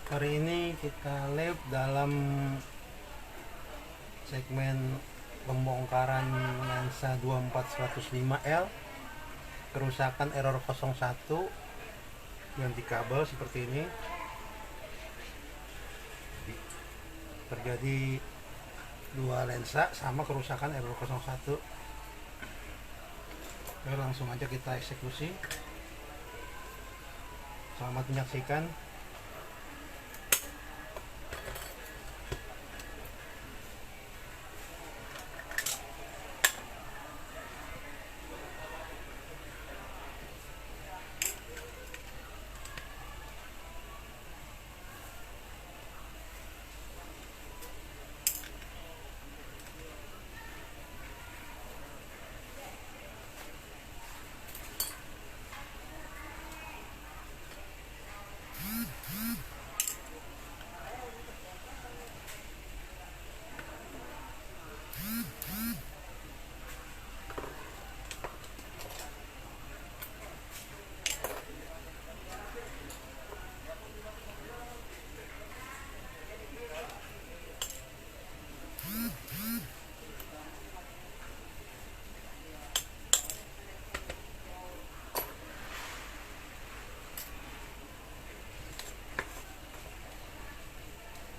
Hari ini kita live dalam segmen pembongkaran lensa 24105L, kerusakan error 01, ganti kabel seperti ini. Terjadi dua lensa sama kerusakan error 01. Oke, langsung aja kita eksekusi. Selamat menyaksikan.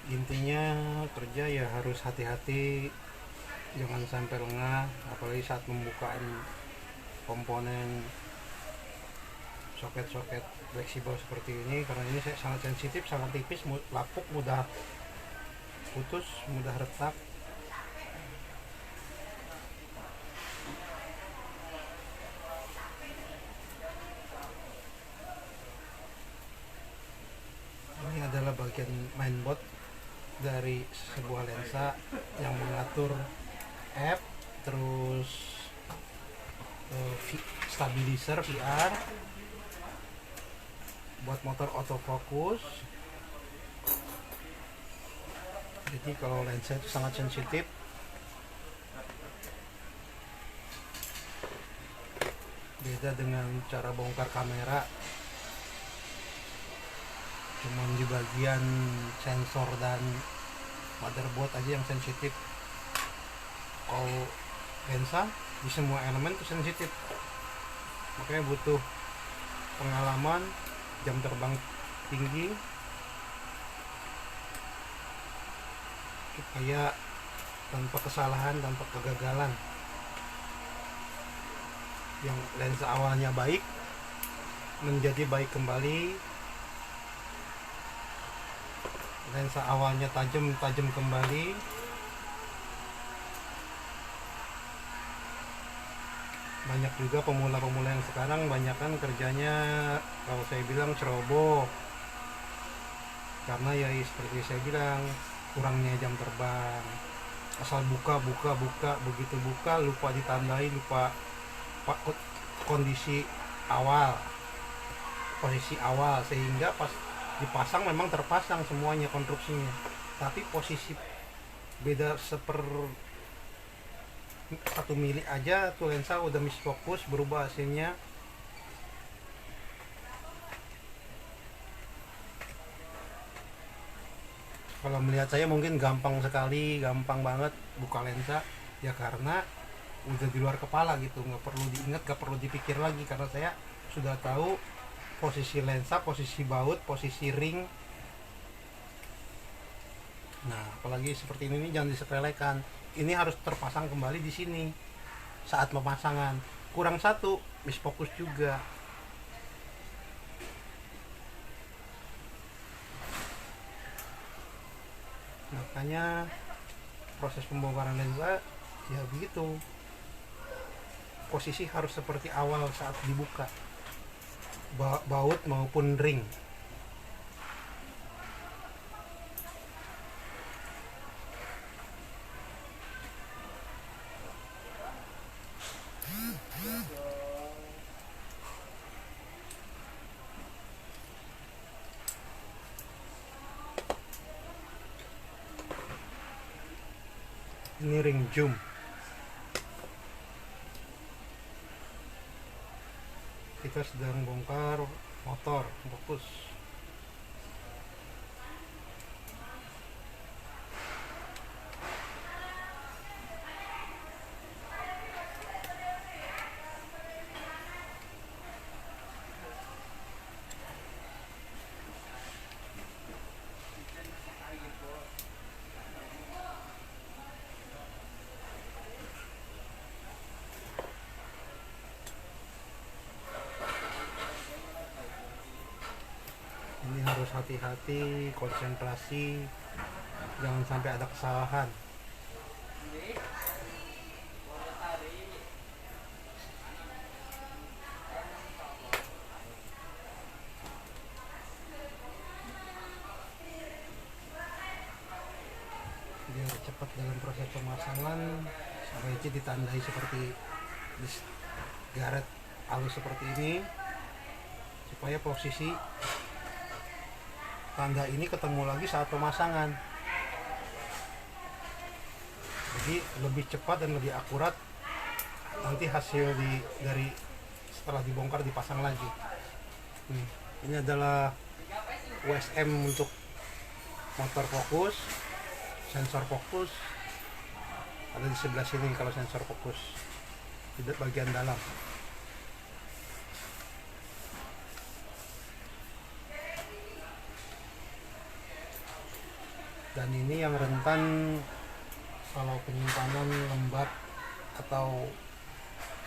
Intinya kerja ya harus hati-hati, jangan sampai lengah, apalagi saat membukaan komponen soket-soket fleksibel seperti ini, karena ini sangat sensitif, sangat tipis, lapuk, mudah putus, mudah retak. Ini adalah bagian mainboard dari sebuah lensa yang mengatur F, terus stabilizer VR, buat motor autofocus. Jadi kalau lensa itu sangat sensitif, beda dengan cara bongkar kamera, cuman di bagian sensor dan motherboard aja yang sensitif. Kalau lensa di semua elemen itu sensitif, makanya butuh pengalaman, jam terbang tinggi, supaya tanpa kesalahan, tanpa kegagalan, yang lensa awalnya baik menjadi baik kembali, lensa awalnya tajam kembali. Banyak juga pemula-pemula yang sekarang banyak kan kerjanya, kalau saya bilang ceroboh, karena ya seperti saya bilang, kurangnya jam terbang, asal buka, begitu buka lupa ditandai, lupa kondisi awal, posisi awal, sehingga pas dipasang memang terpasang semuanya konstruksinya, tapi posisi beda 1 mili aja tuh lensa udah misfokus, berubah hasilnya. Kalau melihat saya mungkin gampang sekali, gampang banget buka lensa, ya karena udah di luar kepala gitu, nggak perlu diingat, nggak perlu dipikir lagi, karena saya sudah tahu posisi lensa, posisi baut, posisi ring. Nah, apalagi seperti ini jangan disepelekan. Ini harus terpasang kembali di sini saat pemasangan. Kurang satu, misfokus juga. Makanya proses pembongkaran lensa ya begitu. Posisi harus seperti awal saat dibuka, baut maupun ring. Ini ring zoom. Kita sedang bongkar motor fokus. harus hati-hati, konsentrasi, jangan sampai ada kesalahan. Biar cepat dalam proses pemasangan, sebaiknya ditandai seperti garet halus seperti ini, supaya posisi tanda ini ketemu lagi saat pemasangan. Jadi lebih cepat dan lebih akurat nanti hasil dari setelah dibongkar dipasang lagi. Ini adalah USM untuk motor fokus, sensor fokus ada di sebelah sini kalau sensor fokus di bagian dalam. Dan ini yang rentan kalau penyimpanan lembab atau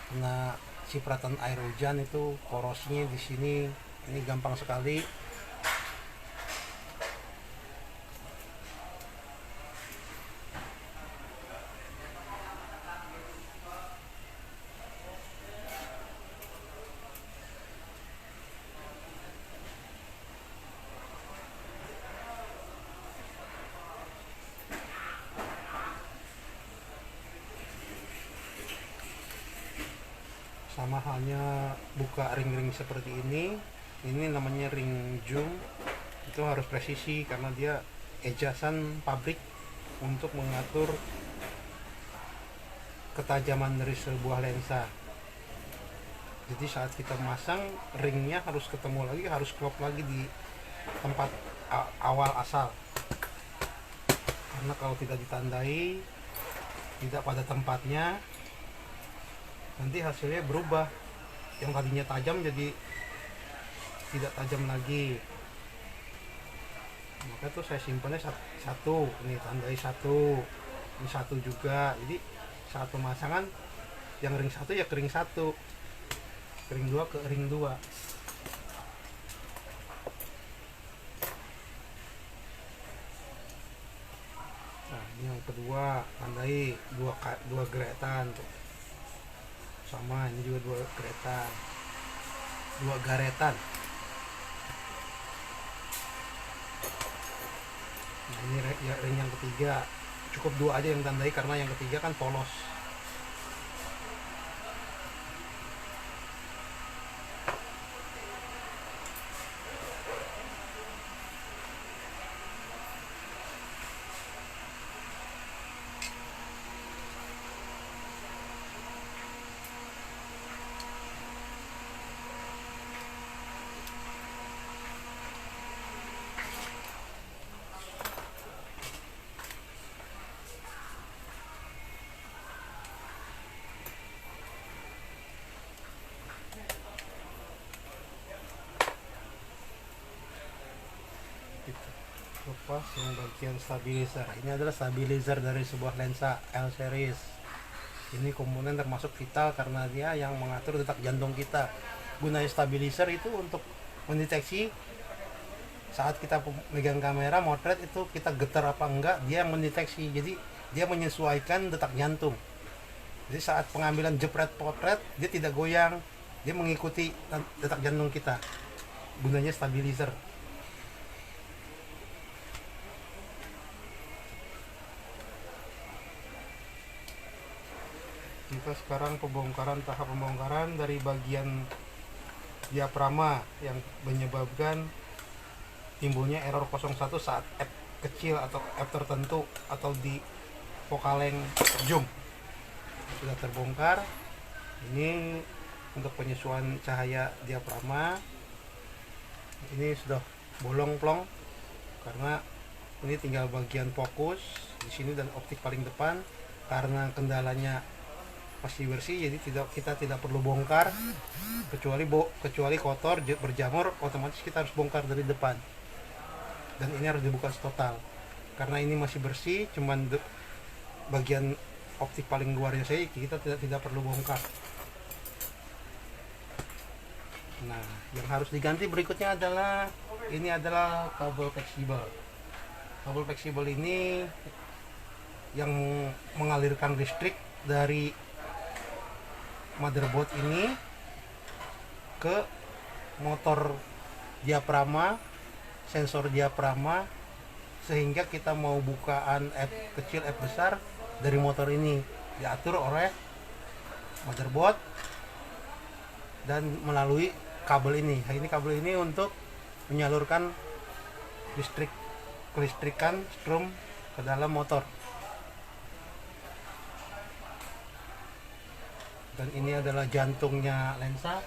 kena cipratan air hujan, itu korosinya di sini ini gampang sekali. Sama halnya buka ring-ring seperti ini namanya ring zoom, itu harus presisi karena dia ejasan pabrik untuk mengatur ketajaman dari sebuah lensa. Jadi saat kita masang, ringnya harus ketemu lagi, harus klop lagi di tempat awal asal. Karena kalau tidak ditandai, tidak pada tempatnya, nanti hasilnya berubah. Yang tadinya tajam jadi tidak tajam lagi. Maka tuh saya simpannya satu, ini tandai satu, ini satu juga. Jadi saat pemasangan yang ring satu ya ke ring satu, ring dua ke ring dua. Nah ini yang kedua, tandai dua geretan tuh. Sama ini juga dua garetan. Nah ini ring yang ketiga, cukup dua aja yang tandai karena yang ketiga kan polos. Lepas yang bagian stabilizer, ini adalah stabilizer dari sebuah lensa L series. Ini komponen termasuk vital karena dia yang mengatur detak jantung kita. Gunanya stabilizer itu untuk mendeteksi saat kita megang kamera motret itu kita getar apa enggak, dia mendeteksi. Jadi dia menyesuaikan detak jantung. Jadi saat pengambilan jepret potret dia tidak goyang, dia mengikuti detak jantung kita. Gunanya stabilizer. Kita sekarang tahap pembongkaran dari bagian diafragma yang menyebabkan timbulnya error 01 saat F kecil atau F tertentu atau di vokaleng zoom. Sudah terbongkar. Ini untuk penyesuaian cahaya diafragma. Ini sudah bolong plong karena ini tinggal bagian fokus di sini dan optik paling depan. Karena kendalanya masih bersih, jadi kita tidak perlu bongkar kecuali kotor berjamur, otomatis kita harus bongkar dari depan. Dan ini harus dibuka total karena ini masih bersih, cuman bagian optik paling luarnya saya kita tidak perlu bongkar. Nah yang harus diganti berikutnya adalah ini adalah kabel fleksibel. Kabel fleksibel ini yang mengalirkan listrik dari motherboard ini ke motor diafragma, sensor diafragma, sehingga kita mau bukaan F kecil F besar dari motor ini diatur oleh motherboard dan melalui kabel ini. Ini kabel ini untuk menyalurkan kelistrikan strom ke dalam motor. Dan ini adalah jantungnya lensa.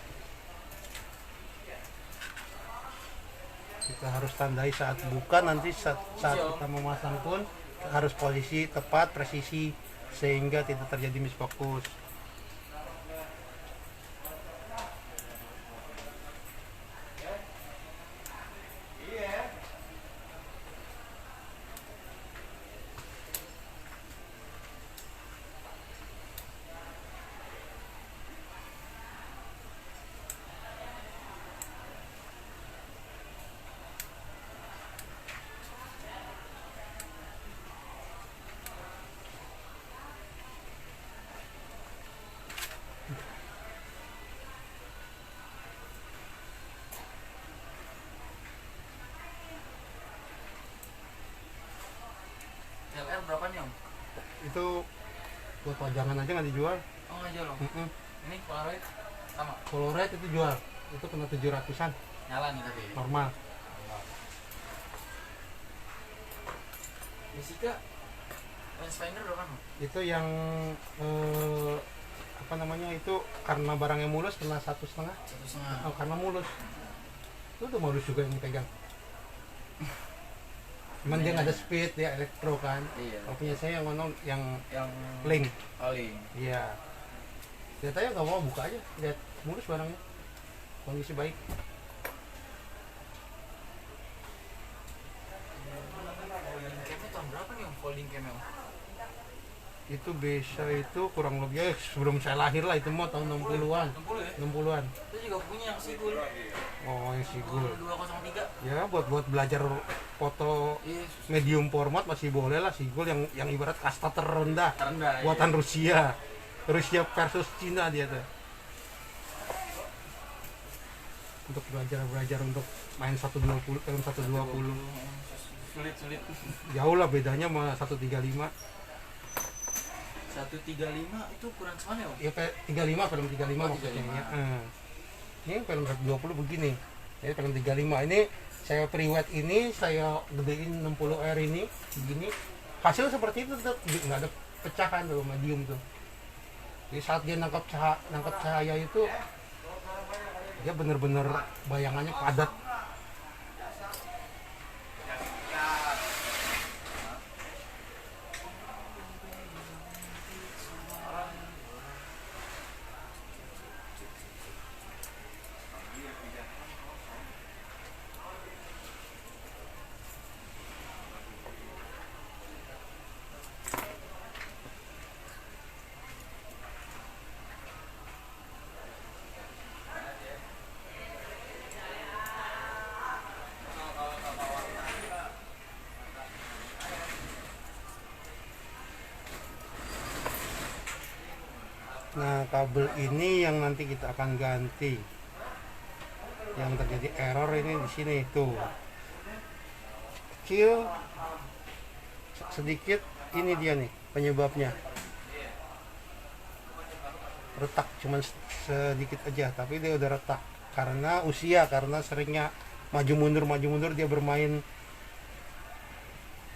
Kita harus tandai saat buka, nanti saat kita memasang pun harus posisi tepat, presisi, sehingga tidak terjadi misfokus. LR berapa nih om? Itu buat pajangan aja nggak dijual. Oh nggak jual om? Ini Polaroid sama? Polaroid itu jual, itu kena 700-an Nyala nih tadi? normal. Jessica rangefinder berapa om? Itu yang apa namanya, itu karena barangnya mulus kena 1,5. 1,5. Oh, karena mulus itu udah mulus juga yang pegang. Cuman dia nggak ada speed, dia elektro kan. Iya. Kalau punya saya yang mana yang Yang link. Oh link. Iya. Lihat aja, nggak mau buka aja, lihat mulus barangnya, kondisi baik. Camnya tahun berapa nih om? Folding cam om? Itu bisa itu kurang lebih sebelum saya lahir lah, itu mau tahun 60-an. 60 ya? 60-an. Itu juga punya yang Sigul. Oh, yang Sigul. 203. Ya buat belajar foto Iya. medium format masih boleh lah. Sigul yang ibarat kasta terendah Terendah. buatan Rusia versus Cina dia tuh. Untuk belajar untuk main 120 film 120 Sulit. jauh lah bedanya sama 135. 135 itu ukuran semana ya om? Ya 35, film 35 Oh, maksudnya 35. ya. Ini film 120 begini. Jadi film 35 ini saya pre-wet ini saya gedein 60R ini begini. Hasil seperti itu tetap nggak ada pecahan tuh, medium tuh. Jadi saat dia nangkap cahaya itu dia bener-bener bayangannya padat. Nah, kabel ini yang nanti kita akan ganti. Yang terjadi error ini di sini tuh. Kecil sedikit, ini dia nih penyebabnya. Retak cuman sedikit aja, tapi dia udah retak karena usia, karena seringnya maju mundur dia bermain,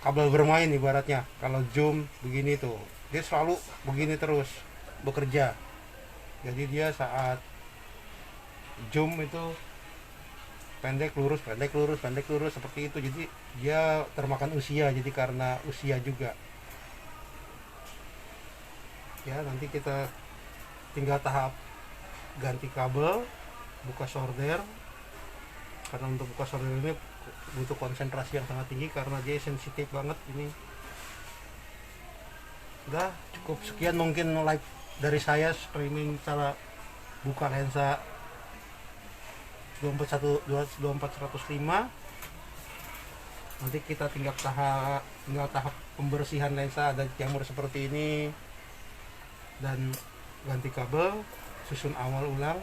kabel bermain ibaratnya. Kalau zoom begini tuh, dia selalu begini terus bekerja. Jadi dia saat zoom itu pendek lurus seperti itu. Jadi dia termakan usia, jadi karena usia juga. Ya, nanti kita tinggal tahap ganti kabel, buka solder. Karena untuk buka solder ini butuh konsentrasi yang sangat tinggi karena dia sensitif banget ini. Udah cukup sekian mungkin live dari saya streaming cara buka lensa 24 105. Nanti kita tinggal tahap pembersihan lensa dan jamur seperti ini, dan ganti kabel, susun awal ulang,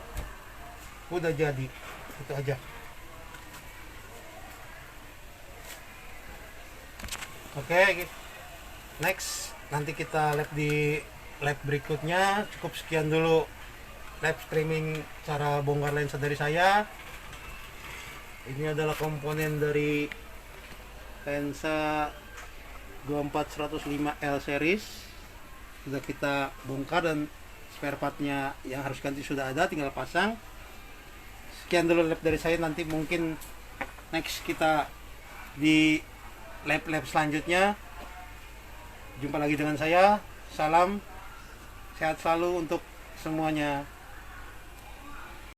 udah jadi. Itu aja. Oke, next nanti kita lab di lab berikutnya. Cukup sekian dulu live streaming cara bongkar lensa dari saya. Ini adalah komponen dari lensa 24-105L series, sudah kita bongkar dan spare partnya yang harus ganti sudah ada, tinggal pasang. Sekian dulu lab dari saya. Nanti mungkin next kita di lab-lab selanjutnya. Jumpa lagi dengan saya. Salam sehat selalu untuk semuanya.